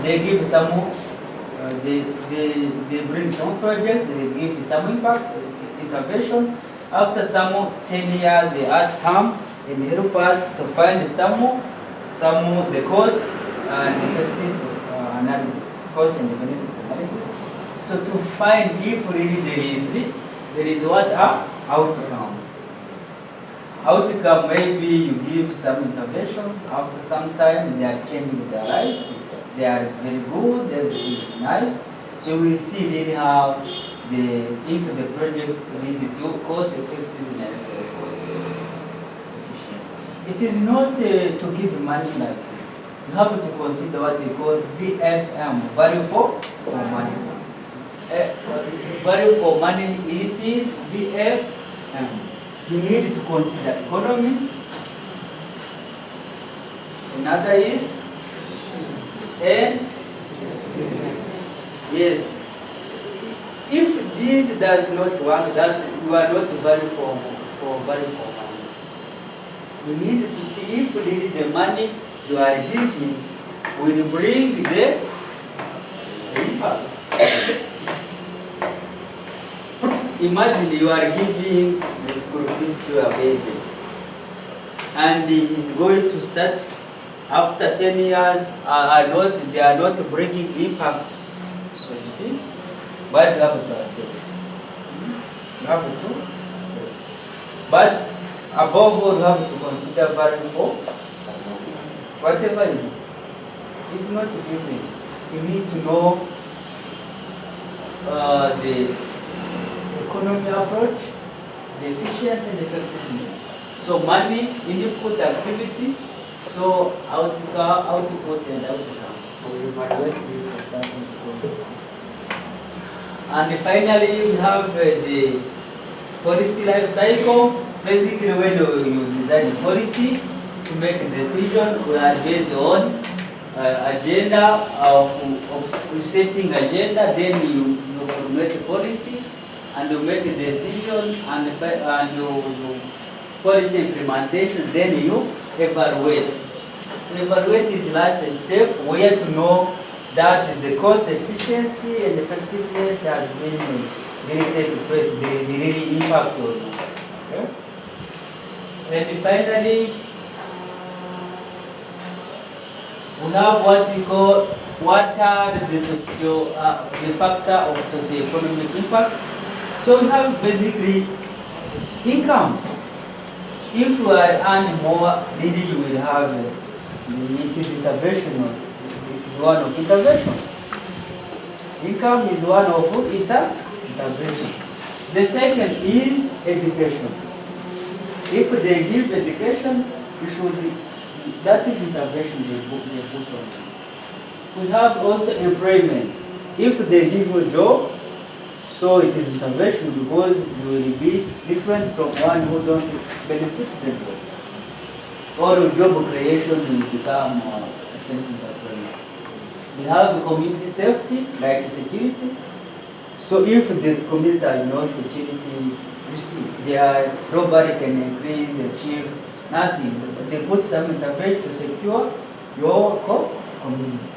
they give some, they bring some project, they give some impact, intervention. After some 10 years, they ask come and help us to find some the cost and effective analysis, cost and benefit analysis. So to find if really there is what outcome. Outcome, maybe you give some intervention, after some time they are changing their lives, they are very good, everything is nice. So we see really how if the project really do cost effectiveness or cost efficiency. It is not to give money like you have to consider what we call VFM, value for money. Value for money, it is VFM. You need to consider economy. Another is and yes. If this does not work, that you are not value for value for money. You need to see if really the money you are giving will bring the impact. Imagine you are giving the school fees to a baby, and he is going to start after 10 years. They are not bringing impact. So you see, but you have to assess. You have to assess. But above all, you have to consider value for whatever you do. It's not giving. You need to know the economy approach, the efficiency and effectiveness. So money, input activity, so output and outcome. So we evaluate for something to go. And finally, we have the policy life cycle. Basically, when you design a policy to make a decision, we are based on agenda of setting agenda. Then you formulate a policy and you make a decision and you policy implementation. Then you evaluate. So evaluate is the last step where to know that the cost efficiency and effectiveness has been really taken place. There is really impact on it. Okay? And finally, we have what we call what are the factor of socioeconomic impact. So we have basically income. If you are earning more, really you will have it is intervention. It is one of intervention. Income is one of intervention. The second is education. If they give education, you should. That is intervention they put on. We have also employment. If they give you a job, so it is intervention because you will be different from one who don't benefit the job. Or job creation will become self-employment. We have community safety, like security. So if the community has no security, you see, their robbery can increase, achieve nothing. But they put some intervention to secure your community.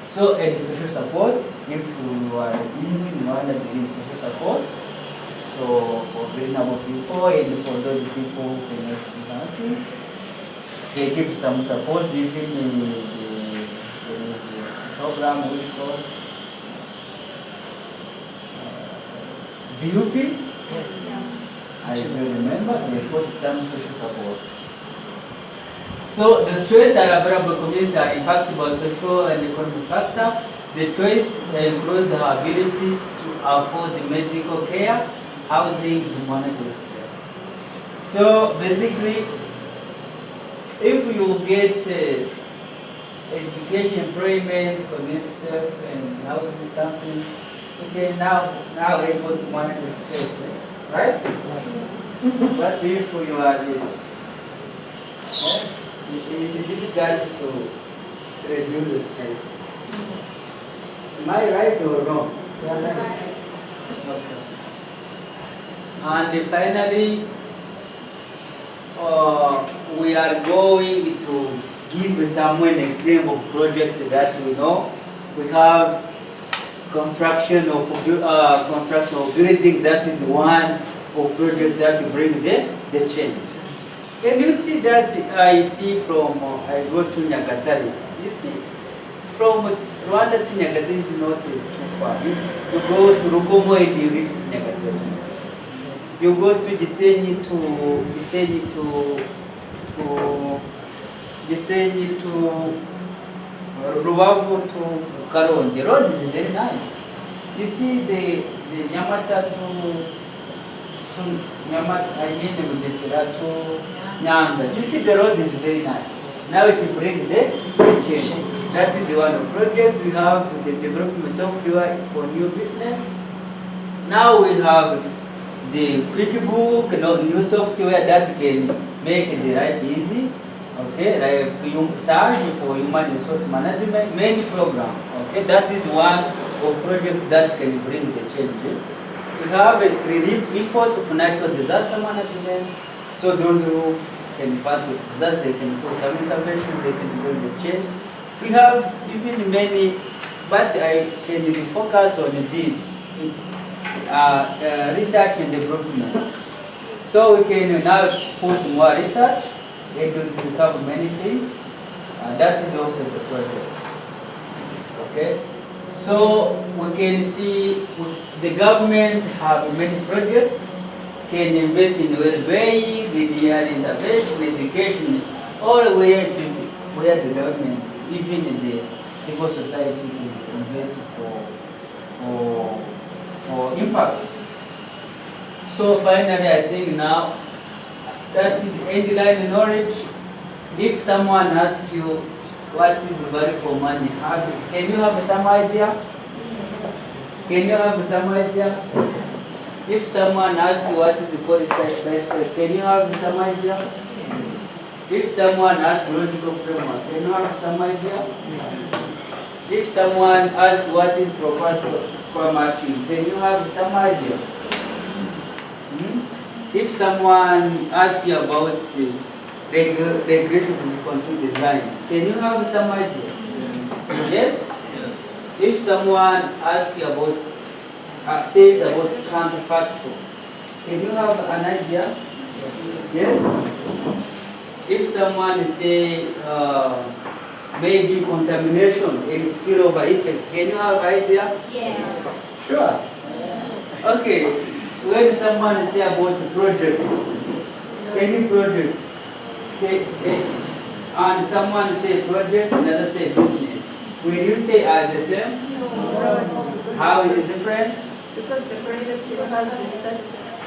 So, and social support, if you are easy, you want to give social support. So, for vulnerable people and for those people who cannot do something, they give some support using the program which is called VUP. Yes. I will remember, they put some social support. So the choices are available community are impacted by social and economic factor. The choice include the ability to afford the medical care, housing, to manage the stress. So basically, if you get education, employment, community self, and housing something, okay, now able to manage the stress, right? But if you are it is difficult to reduce the stress. Am I right or wrong? Right. Okay. And finally, we are going to give someone an example of project that we know we have construction of building. That is one of projects that bring the change. Can you see that I see from, I go to Nyagatare, you see, from Rwanda to Nyagatare is not too far. You go to Rukomo and you reach to Nyagatare. You go to Gisenyi to Rubavu to Karon. The road is very nice. You see the Nyamata to Nyamata, I mean the Serato Nyanza. You see the road is very nice. Now it will bring the change. That is one of the projects. We have the development software for new business. Now we have the QuickBook, new software that can make the life easy. Okay, like search for human resource management, many program. Okay, that is one of projects that can bring the change. We have a relief effort of natural disaster management. So those who can pass disaster, they can do some intervention, they can bring the change. We have even many, but I can focus on this research and development. So we can now put more research and discover many things. That is also the project. Okay. So we can see the government have many projects, can invest in well-being, in early intervention, education, all where it is, where the government, even in the civil society, can invest for impact. So finally, I think now that is end-line knowledge. If someone asks you what is value for money, can you have some idea? Can you have some idea? If someone asks you what is the policy lifestyle, can you have some idea? If someone asks logical framework, can you have some idea? If someone asks what is proposed square matching, can you have some idea? If someone asks you about regulation control design, can you have some idea? Yes? If someone asks you about, says about counterfactual, can you have an idea? Yes? If someone say maybe contamination and spillover effect, can you have idea? Yes. Sure. Okay. When someone say about the project, any project, and someone say project, another say business, will you say are the same? No. How is it different? Because the project has the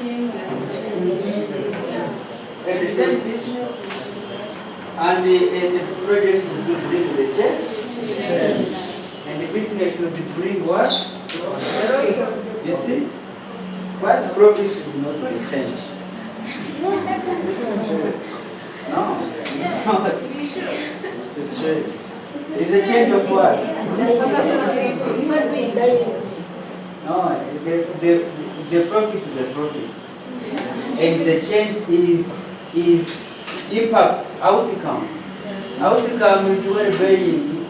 thing and then business. And the project should bring the change. And the business should bring what? You see? What profit is not the change. No, it's not. It's a change. It's a change of what? No, the profit is a profit. And the change is impact, outcome. Outcome is well-being,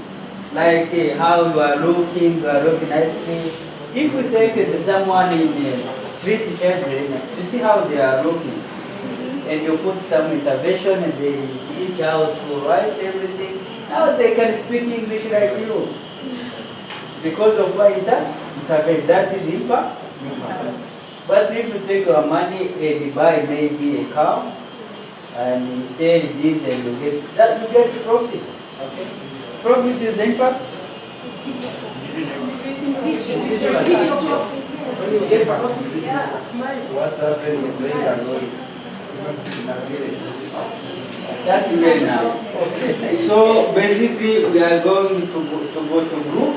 like how you are looking nicely. If we take someone in street children, you see how they are looking. And you put some intervention and they teach how to write everything. Now they can speak English like you. Because of what intervention, that is impact. But if you take your money and you buy maybe a cow, and you sell this and you get that, you get profit. Okay? Profit is impact. When you get profit, what's happening in the That's very nice. Okay. So basically, we are going to go to group.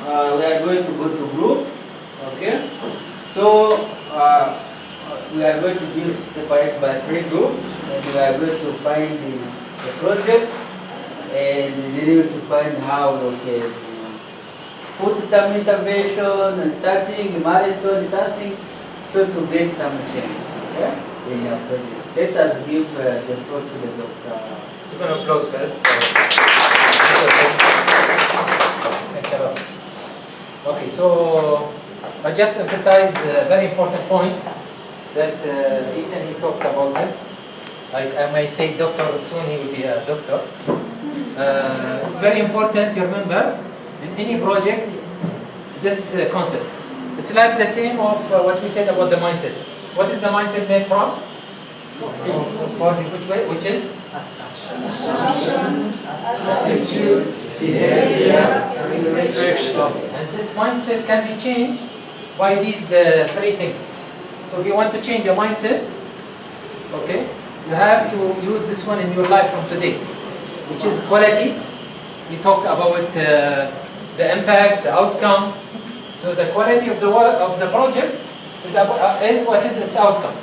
We are going to go to group. Okay. So we are going to be separated by 3 groups, and we are going to find the project, and we need to find how we can put some intervention and starting milestone, something, so to get some change. Okay? In your project. Let us give the floor to the doctor. Give an applause first. So I just emphasize a very important point that Ethan he talked about it. I may say doctor, soon he will be a doctor. It's very important to remember in any project this concept. It's like the same of what we said about the mindset. What is the mindset made from? Which is? Attitude, behavior, and reflection. And this mindset can be changed by these three things. So if you want to change your mindset, okay, you have to use this one in your life from today, which is quality. We talked about the impact, the outcome. So the quality of the work of the project is what is its outcome.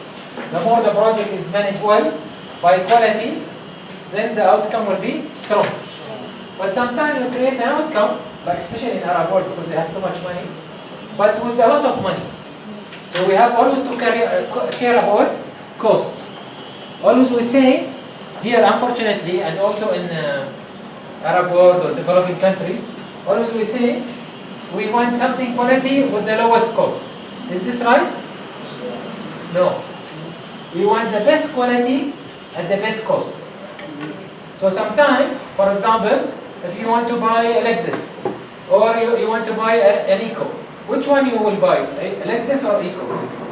The more the project is managed well by quality, then the outcome will be strong. But sometimes you create an outcome, like especially in Arab world because they have too much money, but with a lot of money. So we have always to care about cost. Always we say here, unfortunately, and also in Arab world or developing countries, always we say we want something quality with the lowest cost. Is this right? No. We want the best quality at the best cost. So sometimes, for example, if you want to buy a Lexus or you want to buy an Eco, which one you will buy? A Lexus or Eco?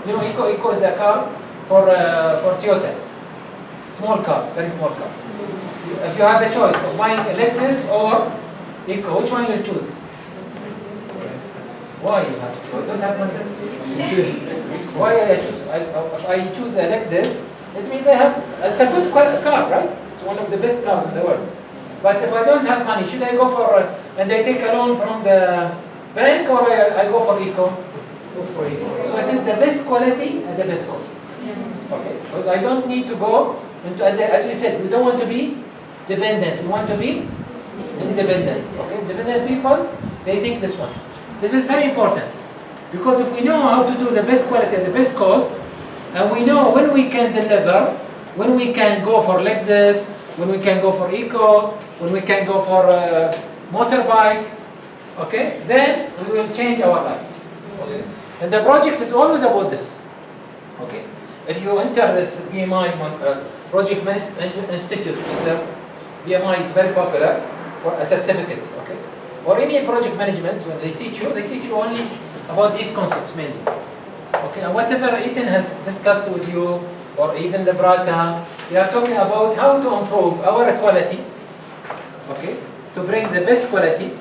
You know, Eco is a car for Toyota. Small car, very small car. If you have a choice of buying a Lexus or Eco, which one you will choose? Why you have to? I don't have money. Why I choose? If I choose a Lexus, it means it's a good car, right? It's one of the best cars in the world. But if I don't have money, should I go for and I take a loan from the bank, or I go for Eco? Go for Eco. So it is the best quality at the best cost. Okay, because I don't need to go into, as we said, we don't want to be dependent. We want to be independent. Okay, independent people, they take this one. This is very important because if we know how to do the best quality at the best cost, and we know when we can deliver, when we can go for Lexus, when we can go for Eco, when we can go for motorbike, okay, then we will change our life. Okay. And the projects is always about this. Okay. If you enter this BMI Project Management Institute, BMI is very popular for a certificate. Okay. Or any project management, when they teach you only about these concepts mainly. Okay, and whatever Ethan has discussed with you, or even Lebrata, we are talking about how to improve our quality, okay, to bring the best quality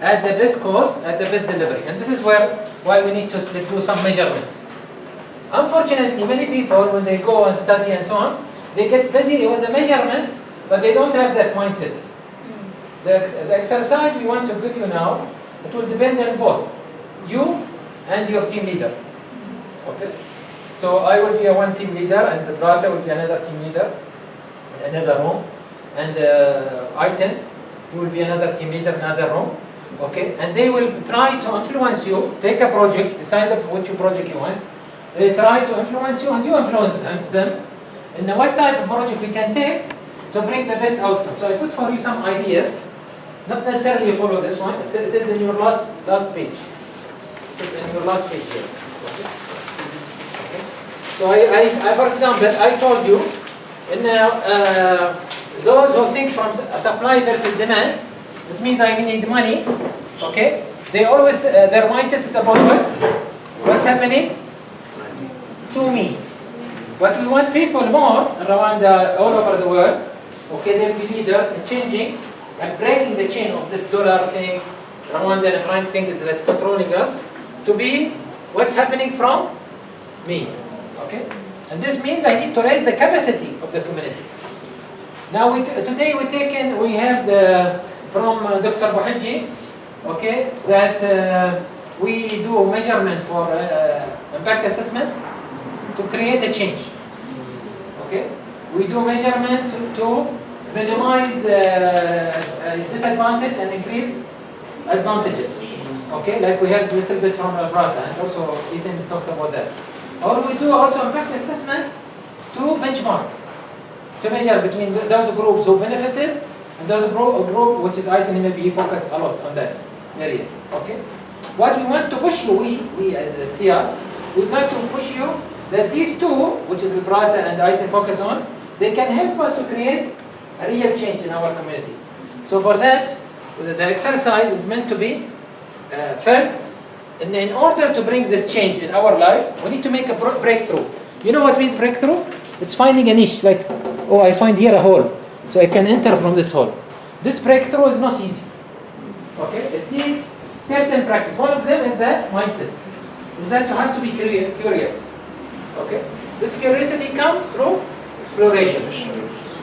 at the best cost, at the best delivery. And this is why we need to do some measurements. Unfortunately, many people, when they go and study and so on, they get busy with the measurement, but they don't have that mindset. The exercise we want to give you now, it will depend on both you and your team leader. Okay? So I will be a one team leader, and the brother will be another team leader in another room, and Aitan will be another team leader in another room. Okay? And they will try to influence you. Take a project, decide which project you want. They try to influence you, and you influence them. And what type of project we can take to bring the best outcome. So I put for you some ideas. Not necessarily follow this one. It is in your last page. It is in your last page here. Okay. So I for example, I told you, in those who think from supply versus demand, it means I need money. Okay. They always their mindset is about what? What's happening to me. But we want people more around all over the world. Okay, they'll be leaders in changing and breaking the chain of this dollar thing, Rwandan and franc thing that's controlling us, to be what's happening from me. Okay? And this means I need to raise the capacity of the community. Now today we have from Dr. Buhaji, okay, that we do measurement for impact assessment to create a change. Okay? We do measurement to minimize disadvantage and increase advantages. Okay, like we heard a little bit from Alberta, and also Ethan talked about that. Or we do also impact assessment to benchmark, to measure between those groups who benefited and those group which is Ethan maybe he focused a lot on that area. Okay, what we want to push you, we as CIAs, we'd like to push you that these two, which is vibrata and item focus on, they can help us to create a real change in our community. So for that, the exercise is meant to be first, in order to bring this change in our life, we need to make a breakthrough. You know what means breakthrough? It's finding a niche, like, oh, I find here a hole, so I can enter from this hole. This breakthrough is not easy. Okay, it needs certain practice. One of them is that mindset. Is that you have to be curious. Okay, this curiosity comes through exploration.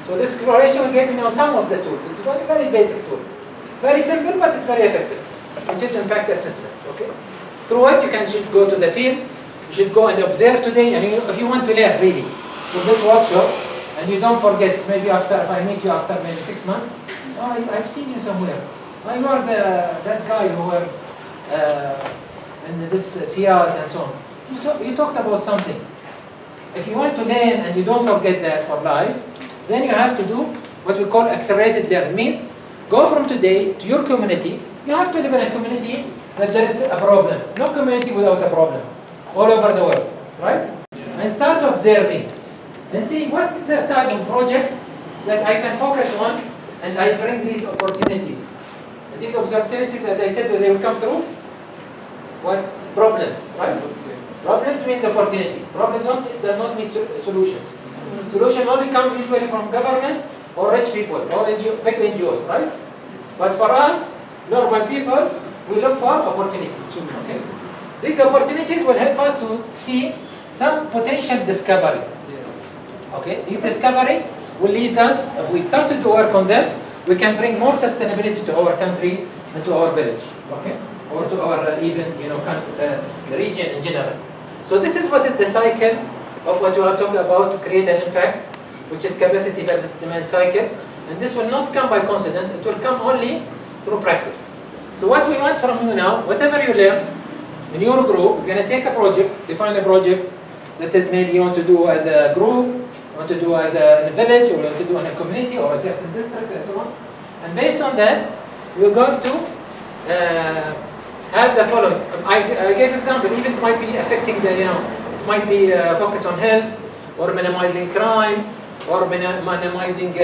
So this exploration will give you some of the tools. It's a very, very basic tool. Very simple, but it's very effective, which is impact assessment. Okay, through it you should go to the field. You should go and observe today. And if you want to learn really from this workshop, and you don't forget, maybe after, if I meet you after maybe 6 months, oh, I've seen you somewhere. Oh, you are that guy who were in this CIAs and so on. You talked about something. If you want to learn and you don't forget that for life, then you have to do what we call accelerated learning. Means go from today to your community. You have to live in a community that there is a problem. No community without a problem. All over the world, right? And start observing and see what the type of project that I can focus on, and I bring these opportunities. And these opportunities, as I said, they will come through what? Problems, right? Problem means opportunity. Problems does not mean solutions. Solution only come usually from government or rich people or big NGOs, right? But for us, normal people, we look for opportunities. Okay? These opportunities will help us to see some potential discovery. Okay? This discovery will lead us, if we started to work on them, we can bring more sustainability to our country and to our village. Okay? Or to our even, the region in general. So this is what is the cycle of what we are talking about to create an impact, which is capacity versus demand cycle. And this will not come by coincidence, it will come only through practice. So what we want from you now, whatever you learn in your group, we're going to take a project, define a project that is maybe you want to do as a group, you want to do as a village, or you want to do in a community or a certain district and so on. And based on that, we're going to have the following. I gave example, even it might be affecting the, it might be focus on health, or minimizing crime, or minimizing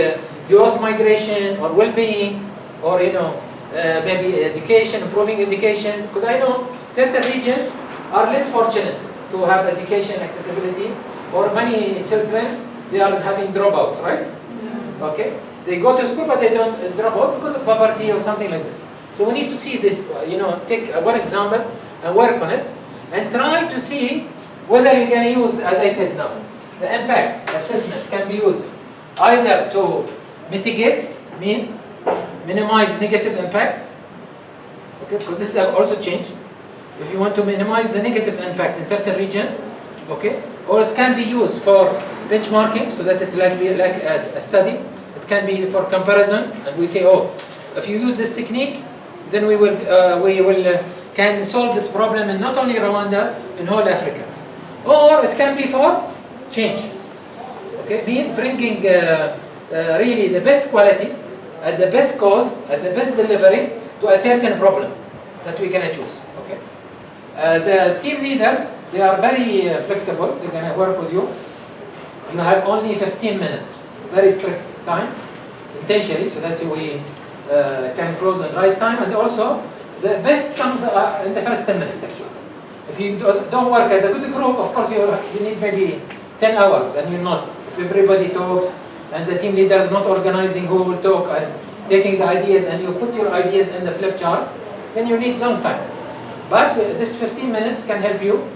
youth migration, or well-being, or maybe education, improving education. Because I know certain regions are less fortunate to have education accessibility, or many children, they are having dropouts, right? Yeah. Okay, they go to school but they don't drop out because of poverty or something like this. So we need to see this, take one example and work on it, and try to see whether you're going to use, as I said now, the impact assessment can be used either to mitigate, means minimize negative impact, okay, because this will also change. If you want to minimize the negative impact in certain region, okay, or it can be used for benchmarking, so that it like be like as a study. It can be for comparison, and we say, oh, if you use this technique, then we will can solve this problem in not only Rwanda, in whole Africa. Or it can be for change. Okay, means bringing really the best quality at the best cost, at the best delivery to a certain problem that we can choose. Okay, the team leaders, they are very flexible. They're going to work with you. You have only 15 minutes, very strict time, intentionally, so that we can close in right time. And also, the best comes in the first 10 minutes actually. If you don't work as a good group, of course you need maybe 10 hours, and you're not. If everybody talks and the team leader is not organizing who will talk and taking the ideas, and you put your ideas in the flip chart, then you need long time. But this 15 minutes can help you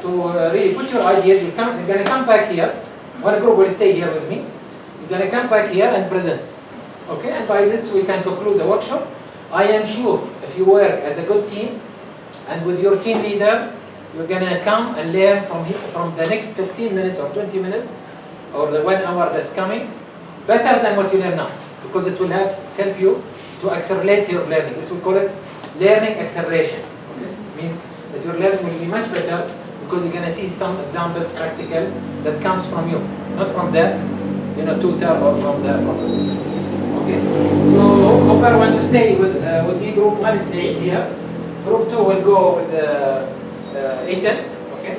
to really put your ideas. You're going to come back here. One group will stay here with me. You're going to come back here and present. Okay, and by this we can conclude the workshop. I am sure if you work as a good team and with your team leader, you're going to come and learn from the next 15 minutes or 20 minutes or the 1 hour that's coming better than what you learn now, because it will help you to accelerate your learning. This we call it learning acceleration. Okay? It means that your learning will be much better because you're going to see some examples practical that comes from you, not from the tutor or from the professor. Okay, so whoever want to stay with me, group 1 is staying here. Group 2 will go with Eton, okay?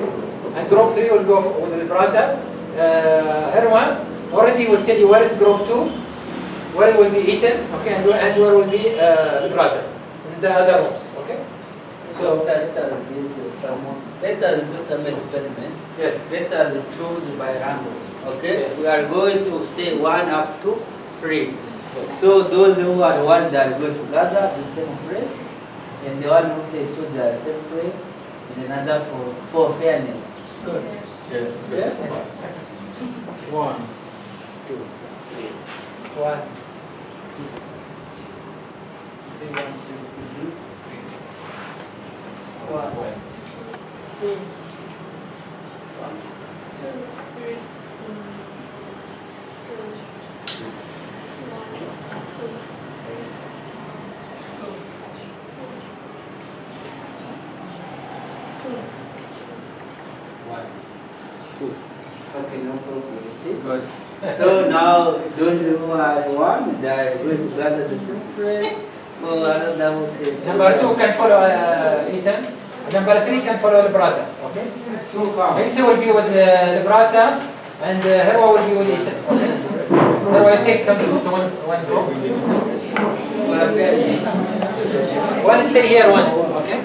And group 3 will go with the Brata. Her one already will tell you where is group 2, where it will be Eton, okay, and where will be Brata in the other rooms, okay? So let us give you someone. Let us do some experiment. Yes. Let us choose by random. Okay? Yes. We are going to say 1 up to 3. Yes. So those who are the ones that are going to gather the same place, and the one who say 2 they are same place, and another for fairness. Good. Yes. Yeah? 1, 2, 3. 1. Say 1, 2, 3. 1. 3. 1, 2, 3. 2. 2. Okay, no problem. You see? Good. So now those who are 1, they are going to gather the same place. For another who say 2. Number 2 can follow Eton. Number 3 can follow Librata. Okay? 2 come. Isa will be with Librata and Herwa will be with Eton. Okay? Herwa take come to one group. For fairness. One stay here, one. Okay?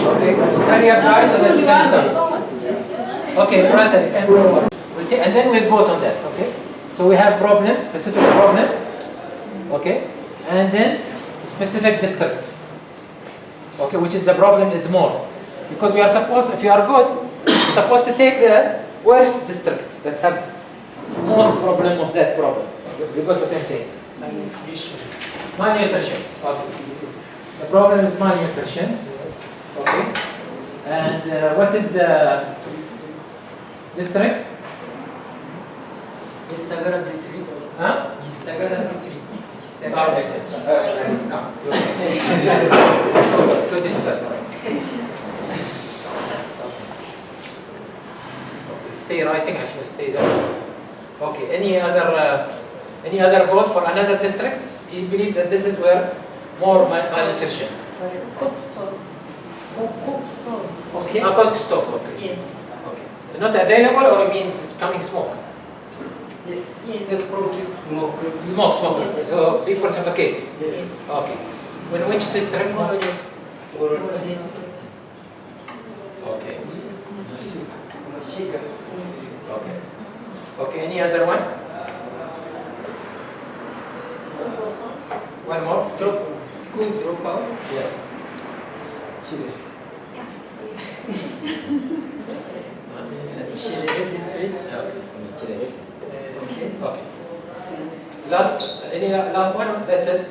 Okay. Hurry up guys so that we can start. Okay, Librata, you can go. And then we'll vote on that. Okay? So we have problem, specific problem. Okay? And then specific district. Okay, which is the problem is more. Because we are supposed, if you are good, you're supposed to take the worst district that have most problem of that problem. You got what I'm saying? Malnutrition. Malnutrition. Okay. The problem is malnutrition. Okay. And what is the district? Gisagara district. Huh? Gisagara district. Oh, I see. Come. Too difficult. Okay. Stay writing. I should stay there. Okay. Any other vote for another district? Do you believe that this is where more malnutrition? Cook stove. Cook stove. Okay. Cook stove. Okay. Yes. Okay. Not available, or you mean it's coming smoke? Yes. Yes. They produce smoke. Smoke. Yes. So people suffocate. Yes. Okay. When which district? Okay. Okay. Okay. Any other one? One more. School dropout. Yes. Chile. Chile district. Okay. Okay. Okay. Last one. That's it.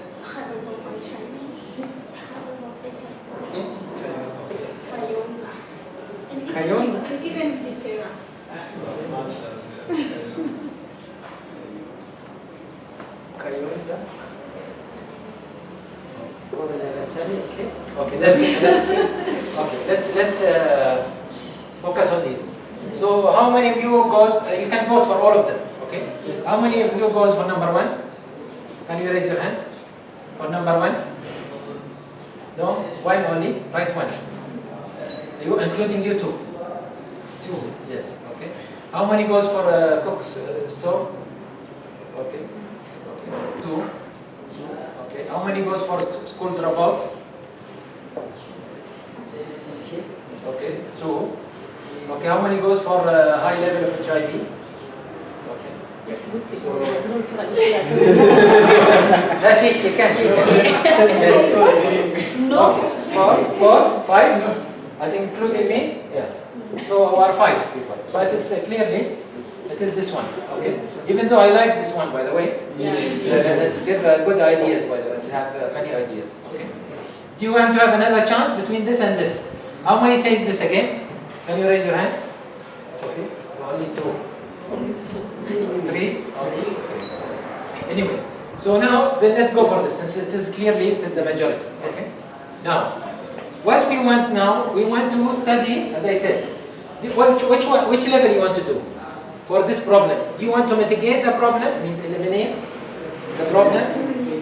Kayon. Even Gisela. Kayonza. Okay. Okay. That's it. Okay. Let's focus on these. So how many of you goes? You can vote for all of them. Okay. How many of you goes for number 1? Can you raise your hand? For number 1? No? One only? Right one. You, including you two? 2. Yes. Okay. How many goes for cook's stove? Okay. Okay. 2. Okay. How many goes for school dropouts? Okay. 2. Okay. How many goes for high level of HIV? Okay. So, she can. No. Okay. 4, 5. I think including me. Yeah. So we are 5 people. So it is clearly, it is this one. Okay. Even though I like this one, by the way. Yeah. Let's give good ideas, by the way. To have many ideas. Okay. Do you want to have another chance between this and this? How many says this again? Can you raise your hand? Okay. So only 2. 3? Okay. 3. Anyway. So now, then let's go for this, since it is clearly, it is the majority. Okay. Now, what we want now, we want to study, as I said, which level you want to do for this problem. Do you want to mitigate the problem, means eliminate the problem?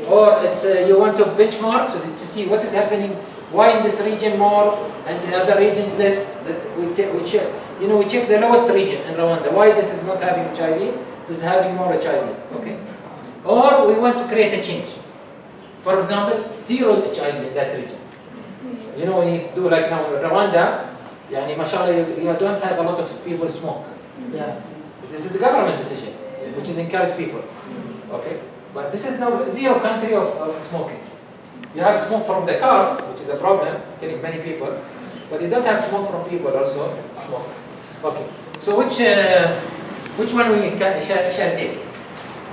or it's you want to benchmark so to see what is happening, why in this region more and in other regions less. We check the lowest region in Rwanda, why this is not having HIV, this is having more HIV, okay? Or we want to create a change. For example, zero HIV in that region. You know, when you do like now in Rwanda, yani mashallah, you don't have a lot of people smoke. Yes. This is a government decision, which is encourage people. Okay? But this is now zero country of smoking. You have smoke from the cars, which is a problem, killing many people, but you don't have smoke from people also smoke. Okay. So which one we shall take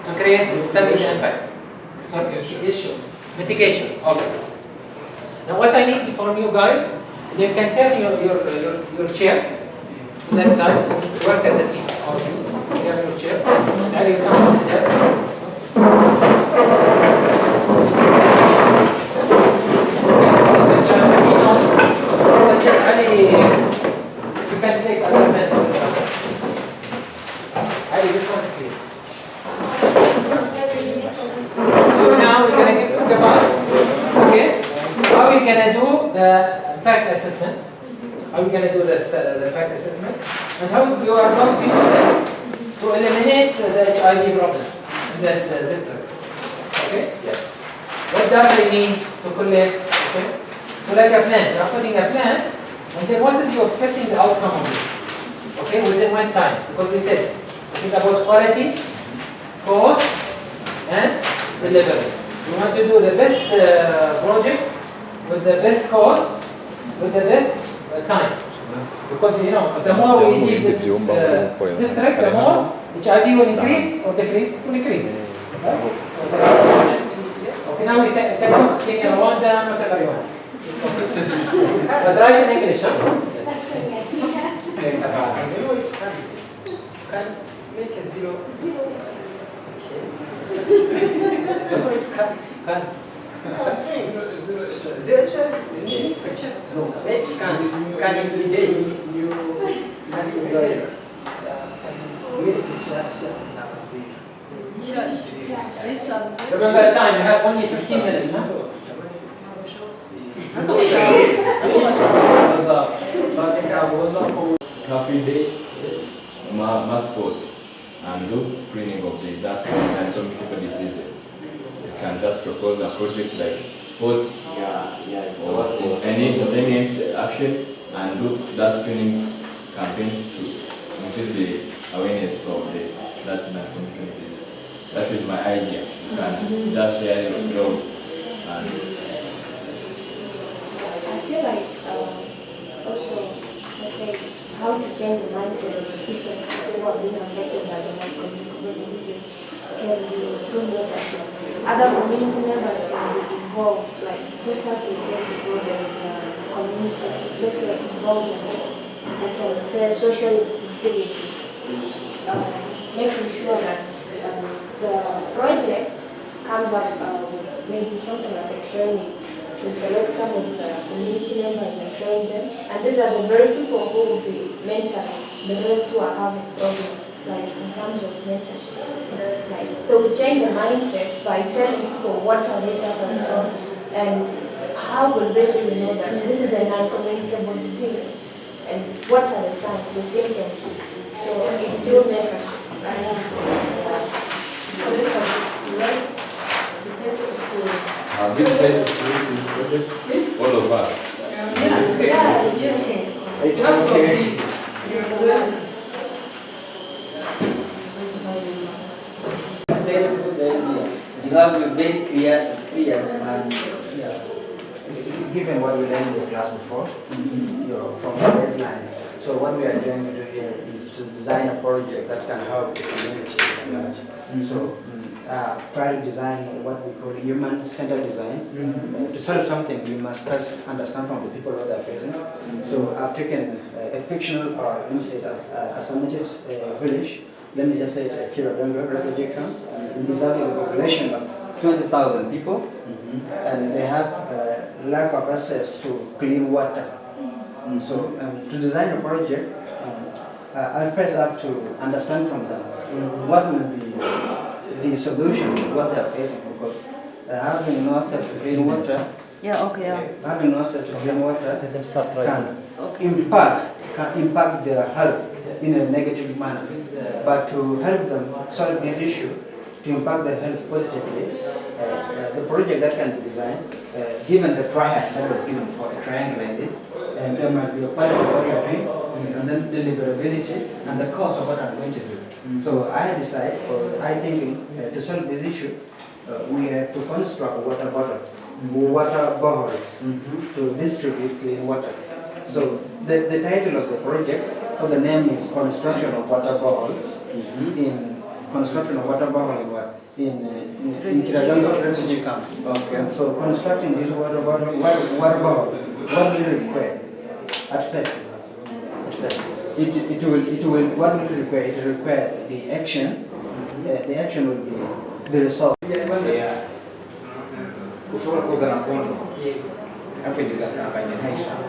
to create and study the impact? Sorry? Mitigation. Okay. Now what I need from you guys, you can turn your chair to that side, work as a team. Okay. You have your chair. Now you come sit there. You can take other methods. Ali, this one's clear. So now we're going to give a pass. Okay? How are we going to do the impact assessment? How are we going to do the impact assessment? And how you are going to use that to eliminate the HIV problem in that district. Okay? Yeah. What data you need to collect? Okay? So like a plan. You are putting a plan, and then what is you expecting the outcome of this? Okay? Within what time? Because we said it is about quality, cost, and delivery. You want to do the best project with the best cost, with the best time. Because the more we leave this district, the more HIV will increase or decrease, it will increase. Right? Okay, now we can talk Kenya, Rwanda, whatever you want. But write in English, huh? That's okay. Can make a zero. Zero. Don't know if can. Zero child in scripture? No. Make can mitigate. This sounds good. Remember the time, you have only 15 minutes, huh? Every day, must spot and do screening of the dark and communicable diseases. You can just propose a project like spot or any entertainment action and do that screening campaign to increase the awareness of that non-communicable disease. That is my idea. You can just share your goals and I feel like also, let's say, how to change the mindset of the people who are being affected by the non-communicable diseases can be through mentorship. Other community members can be involved, like just as we said before, there is a community, let's say, involvement. I can say social inclusivity, making sure that the project comes up with maybe something like a training to select some of the community members and train them. And these are the very people who will be mentoring the rest who are having problems, like in terms of mentorship. Like they will change the mindset by telling people what are they suffering from and how will they really know that this is a non-communicable disease and what are the signs, the symptoms. So it's through mentorship. have been said to do this project, all of us. It's okay. It's very good idea. You have a very clear and Given what we learned in the class before, from the baseline. So what we are trying to do here is to design a project that can help the community at large. So try to design what we call human-centered design. To solve something, we must first understand from the people what they're facing. So I've taken a fictional, or let me say a summative village. Let me just say a Kirabenga refugee camp. It is having a population of 20,000 people, and they have lack of access to clean water. So to design a project, I first have to understand from them what will be the solution to what they are facing, because having no access to clean water, Yeah, okay, yeah. having no access to clean water Let them start writing. can impact their health in a negative manner. But to help them solve this issue, to impact their health positively, the project that can be designed, given the triad that was given for a triangle like this, there must be a quality of what you're doing, and then deliverability, and the cost of what I'm going to do. So I decide, or I thinking, to solve this issue, we have to construct a water borehole to distribute clean water. So the title of the project, or the name is Construction of Water Borehole, in construction of water borehole in what? In Kiradondo refugee camp. Okay. So constructing this water borehole, what will it require at first? It will what will it require? It will require the action. The action will be the result. Yeah. Ushobora kuzana kondo ariko ugasanganya ntayishaka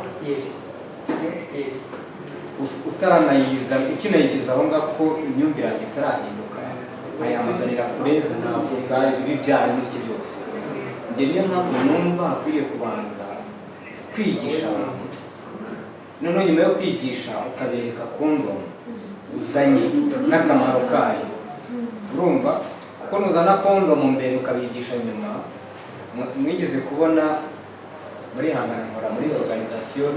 utaranayiza ukinayigiza aho ngaho kuko imyumvire yanjye itarahinduka ayamaganira kure navuga ibi byayo n'iki byose njye niyo mpamvu numva hakwiriye kubanza kwigisha abantu noneho nyuma yo kwigisha ukabereka kondo uzanye n'akamaro kayo urumva kuko nuzana kondo mu mbere ukabigisha nyuma mwigeze kubona muri hangana nkora muri organisation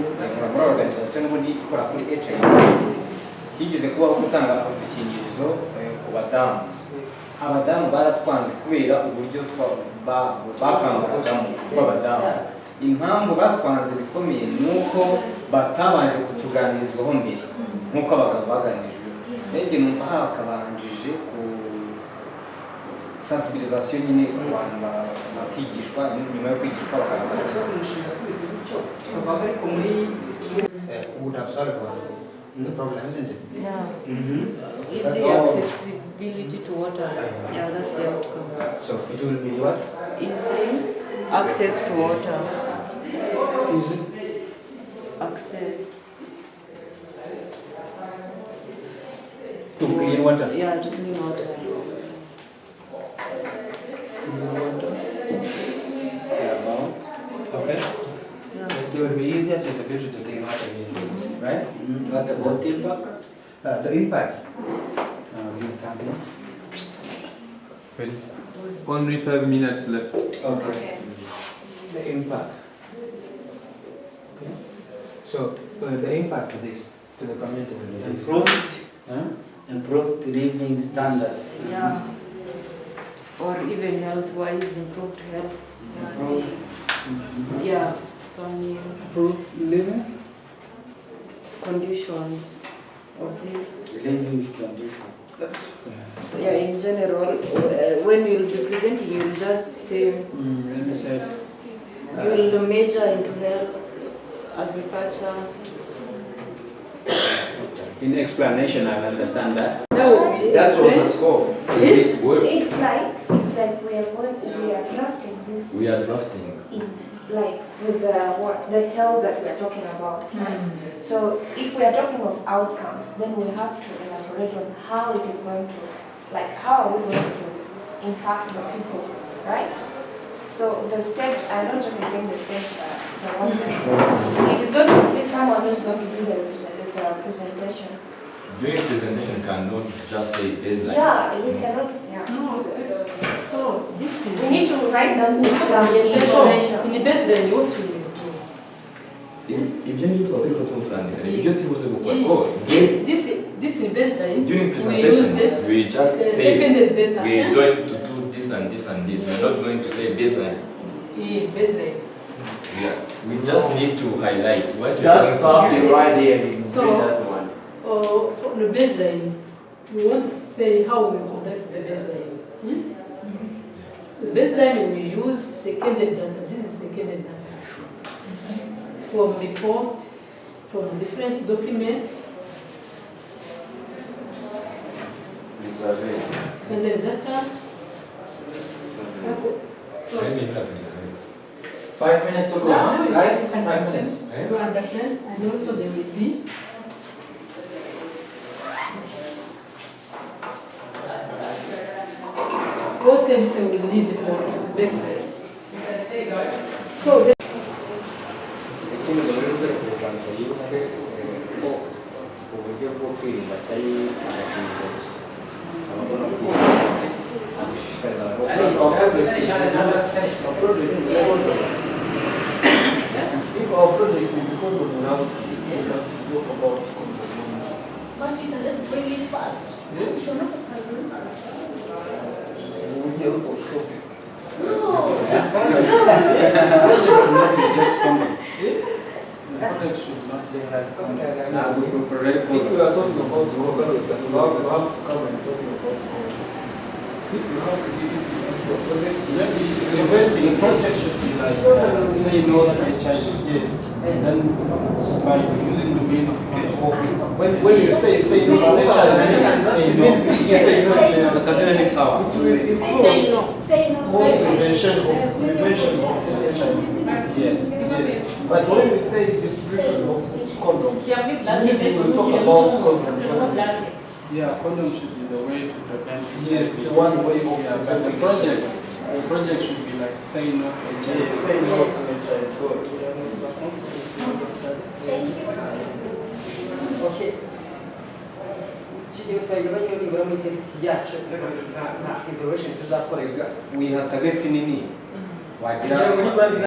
n'ubundi ikora kuri HIV higeze kubaho gutanga udukingirizo ku badamu abadamu baratwanze kubera uburyo bakanguragamo tw'abadamu impamvu batwanze bikomeye nuko batabanje kutuganirizwaho mbere nk'uko abagabo baganirijwe rege numva hakabanjije ku sensibilisation nyine abantu bakigishwa nyuma yo kwigishwa bakaza would have solved the problem, isn't it? Yeah. Easy accessibility to water. Yeah, that's the outcome. So it will be what? Easy access to water. Easy Access. to clean water. Yeah, to clean water. Okay. Yeah. It will be easy accessibility to clean water here, right? What about the impact? The impact. You can be. Well, only 5 minutes left. Okay. The impact. Okay. So the impact to this, to the community will be Improved living standard. Yeah. Or even health-wise, improved health. Yeah. Improved living Conditions of this. living condition. So yeah, in general, when you'll be presenting, you'll just say, Let me say you'll major into health, agriculture. in explanation I understand that No, that was the scope It works. It's like we are drafting this We are drafting. in like with the health that we are talking about. So if we are talking of outcomes, then we have to elaborate on how it is going to, like how are we going to impact the people, right? So the steps, I don't really think the steps are the one that it is going to be someone who's going to do the presentation. Doing presentation cannot just say baseline. Yeah, we cannot. Yeah. No. So this is. We need to write down some information. In the baseline, you want to. Ibyo ni twa biko turandika ibyo tubuze gukora ko This is baseline. during We use presentation we just say seconded data. we are going to do this and this and this. We are not going to say baseline. Yeah, baseline. Yeah. We just need to highlight what we are That's going to something say. right there. So- That's one. For the baseline, we wanted to say how we conduct the baseline. The baseline we use seconded data. This is seconded data. From report, from different documents, seconded data. So, Let me not do 5 minutes to go, huh? Guys, 5 minutes. you understand? And also there will be what else we will need for baseline. So the ikindi ngo muri rwego kubanza yibuke ko uburyo bwo kwirinda atari agakingirizo gusa abagomba kwirinda gushishikariza abantu if our project is condom now, we can talk about condom. But you can just bring it back. Show up a cousin. We get out of topic. No. Project should not be like condom. we will provide If we are talking about condom, you have to come and talk about condom. If you have to give it to your project, maybe the project should be like say no to HIV. yes. And then by using the mean of When you say no to HIV, say no. Say no. Because then it's how. it will include Say no. more prevention of HIV. Yes. Yes. But when we say distribution of condoms, it means we will talk about condoms. Yeah, condom should be the way to prevent. Yes, HIV. the one way of Yeah, but the project should be like say no to HIV. Yes, say no to HIV. Okay. Kigiye twagabanya nibura muri tariki yacu nta evaluation tuzakorerwa wiha target nini wagira